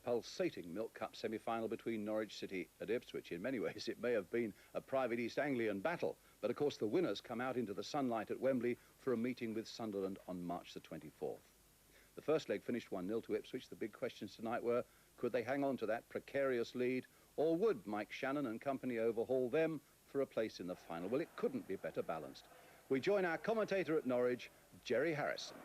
pulsating Milk Cup semi-final between Norwich City and Ipswich. In many ways, it may have been a private East Anglian battle, but of course the winners come out into the sunlight at Wembley for a meeting with Sunderland on March the 24th. The first leg finished 1-0 to Ipswich. The big questions tonight were, could they hang on to that precarious lead, or would Mike Shannon and company overhaul them for a place in the final? Well, it couldn't be better balanced. We join our commentator at Norwich, Jerry Harrison.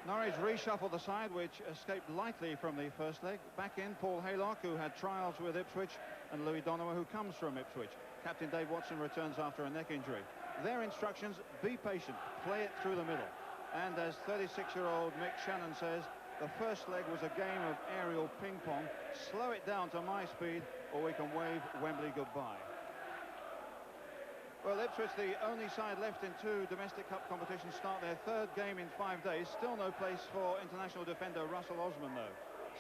Norwich reshuffled the side, which escaped lightly from the first leg. Back in, Paul Haylock, who had trials with Ipswich, and Louis Donowa, who comes from Ipswich. Captain Dave Watson returns after a neck injury. Their instructions, be patient, play it through the middle. And as 36-year-old Mick Shannon says, the first leg was a game of aerial ping-pong. Slow it down to my speed, or we can wave Wembley goodbye. Well, Ipswich, the only side left in 2 domestic cup competitions, start their 3rd game in 5 days. Still no place for international defender Russell Osman, though.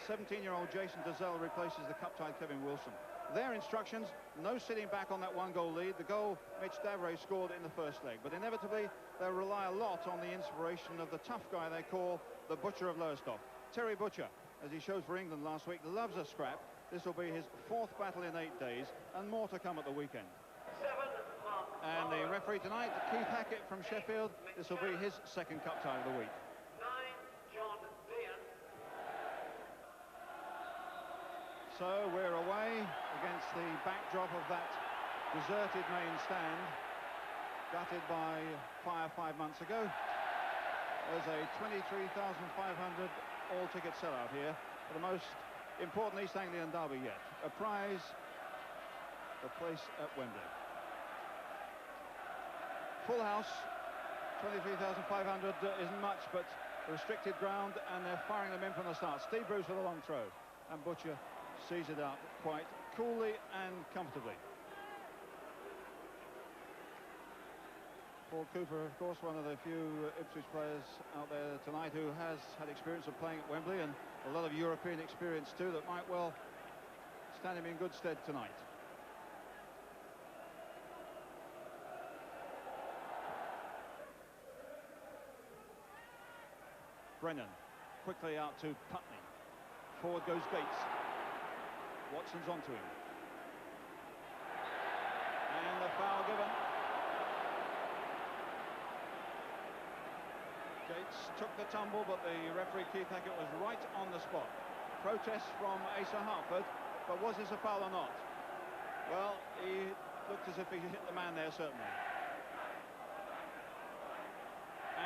17-year-old Jason Dazelle replaces the cup-tied Kevin Wilson. Their instructions, no sitting back on that 1-goal lead. The goal Mitch Davray scored in the first leg. But inevitably, they'll rely a lot on the inspiration of the tough guy they call the Butcher of Lowestoft. Terry Butcher, as he showed for England last week, loves a scrap. This will be his 4th battle in 8 days, and more to come at the weekend. And the referee tonight, Keith Hackett from Sheffield. This will be his 2nd cup tie of the week. Deehan. So we're away against the backdrop of that deserted main stand, gutted by fire 5 months ago. There's a 23,500 all-ticket sellout here for the most important East Anglian derby yet. A prize, a place at Wembley. Full house, 23,500 isn't much, but restricted ground, and they're firing them in from the start. Steve Bruce with a long throw, and Butcher sees it out quite coolly and comfortably. Paul Cooper, of course, one of the few Ipswich players out there tonight who has had experience of playing at Wembley, and a lot of European experience too, that might well stand him in good stead tonight. Brennan quickly out to Putney. Forward goes Gates. Watson's onto him. And the foul given. Gates took the tumble, but the referee Keith Hackett was right on the spot. Protest from Asa Hartford, but was this a foul or not? Well, he looked as if he hit the man there, certainly.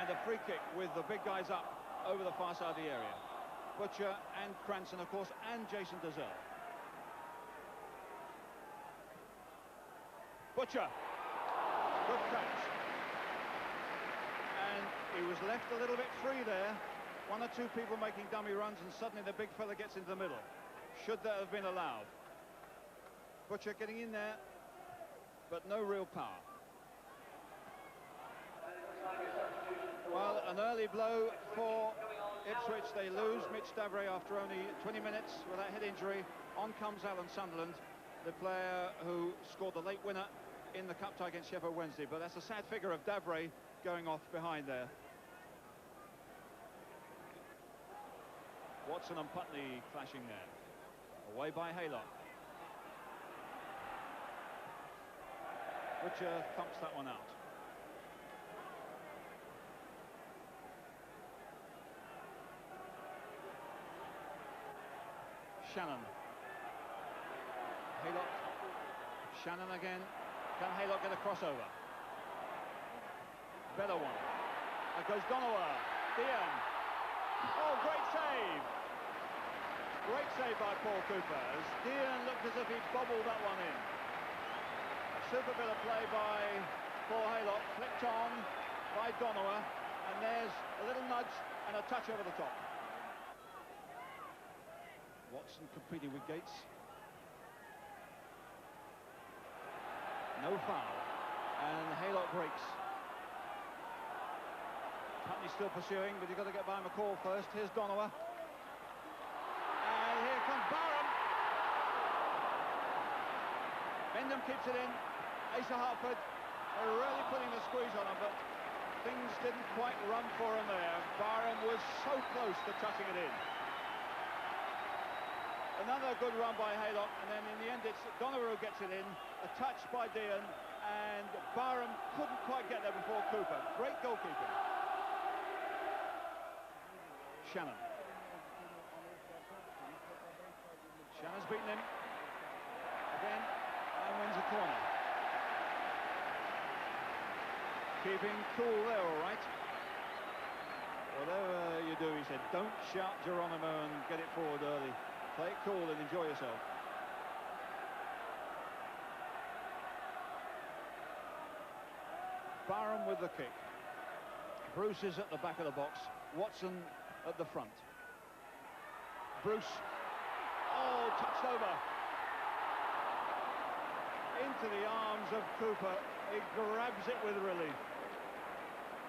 And a free kick with the big guys up over the far side of the area. Butcher and Cranston, of course, and Jason Dazelle. Butcher. Good catch. And he was left a little bit free there. 1 or 2 people making dummy runs, and suddenly the big fella gets into the middle. Should that have been allowed? Butcher getting in there, but no real power. Well, an early blow for Ipswich. They lose Mitch Davray after only 20 minutes with that head injury. On comes Alan Sunderland, the player who scored the late winner in the cup tie against Sheffield Wednesday. But that's a sad figure of Davray going off behind there. Watson and Putney clashing there. Away by Haylock. Butcher thumps that one out. Shannon. Haylock. Shannon again. Can Haylock get a crossover? Better one. There goes Donowa. Deehan. Oh, great save. Great save by Paul Cooper. As Deehan looked as if he'd bobbled that one in. A super bit of play by Paul Haylock. Flicked on by Donowa. And there's a little nudge and a touch over the top. Watson competing with Gates. No foul. And Haylock breaks. Putney still pursuing, but you've got to get by McCall first. Here's Donowa. And here comes Barham. Bendham keeps it in. Asa Hartford, they're really putting the squeeze on him, but things didn't quite run for him there. Barham was so close to touching it in. Another good run by Haylock, and then in the end it's Donoghue who gets it in. A touch by Deehan, and Barham couldn't quite get there before Cooper. Great goalkeeping. Shannon's beaten him again and wins a corner. Keeping cool there, all right. Whatever you do, he said, don't shout Geronimo and get it forward early. Play it cool and enjoy yourself. Barham with the kick. Bruce is at the back of the box. Watson at the front. Bruce. Oh, touched over. Into the arms of Cooper. He grabs it with relief.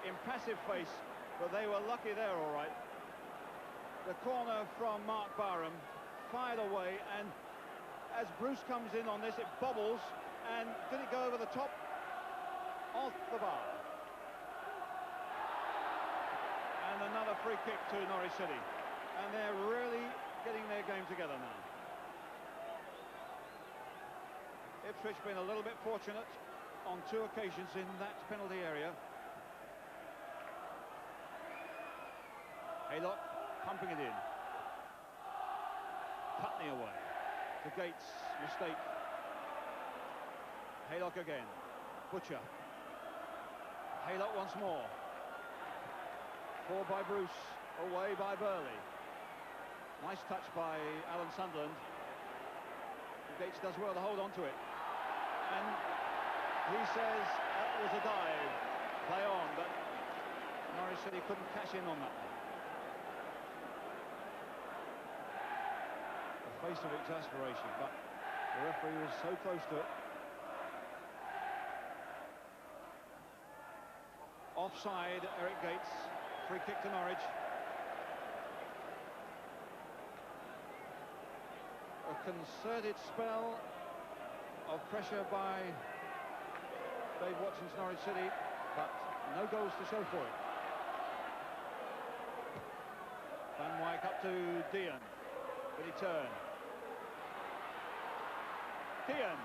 Impassive face, but they were lucky there, all right. The corner from Mark Barham, fired away, and as Bruce comes in on this, it bobbles, and did it go over the top? Off the bar. And another free kick to Norwich City. And they're really getting their game together now. Ipswich been a little bit fortunate on 2 occasions in that penalty area. Haylock pumping it in. Putney away. To Gates, mistake. Haylock again. Butcher. Haylock once more. Forward by Bruce. Away by Burley. Nice touch by Alan Sunderland. Gates does well to hold on to it. And he says that was a dive. Play on, but Norwich City couldn't cash in on that one. A face of exasperation, but the referee was so close to it. Offside, Eric Gates. Free kick to Norwich. A concerted spell of pressure by Dave Watson's Norwich City, but no goals to show for it. Van Wyk up to Deehan. Did he turn? Deehan.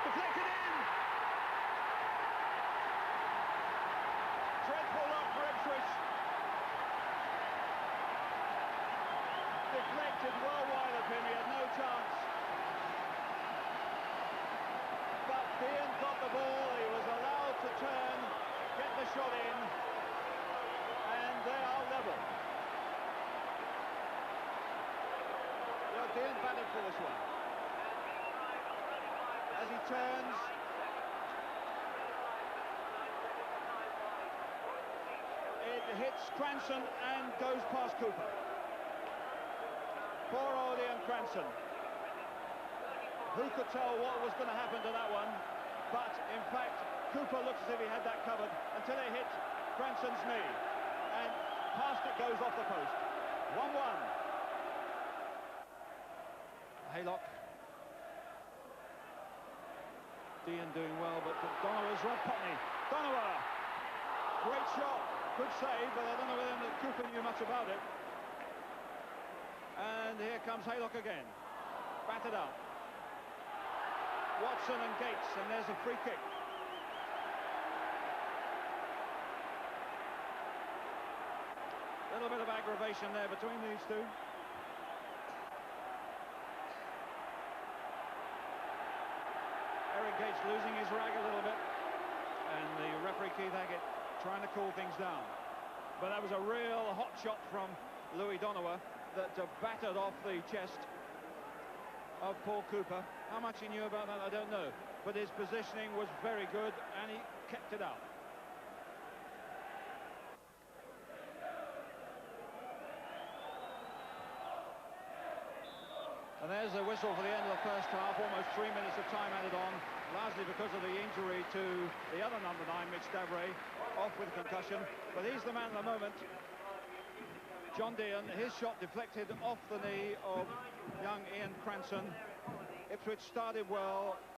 Deflected in! Dreadful luck for Ipswich. Deflected well wide of him. He had no chance. But Deehan got the ball. He was allowed to turn, get the shot in, and they are level. Deehan batted for this one. As he turns, it hits Cranston and goes past Cooper. Poor old Ian Cranston. Who could tell what was going to happen to that one? But in fact, Cooper looks as if he had that covered until it hit Cranston's knee, and past it goes off the post. 1-1. Haylock. Deehan doing well, but Donoghue's run. Putney. Donoghue. Great shot. Good save, but I don't know whether Cooper knew much about it. And here comes Haylock again. Battered up. Watson and Gates, and there's a free kick. A little bit of aggravation there between these two. Eric Gates losing his rag a little bit, and the referee Keith Hackett trying to cool things down. But that was a real hot shot from Louis Donoghue that battered off the chest of Paul Cooper. How much he knew about that, I don't know, but his positioning was very good and he kept it out. And there's the whistle for the end of the first half. Almost 3 minutes of time added on, largely because of the injury to the other number 9, Mitch Davray, off with concussion. But he's the man at the moment. John Deehan, his shot deflected off the knee of young Ian Cranston. Ipswich started well,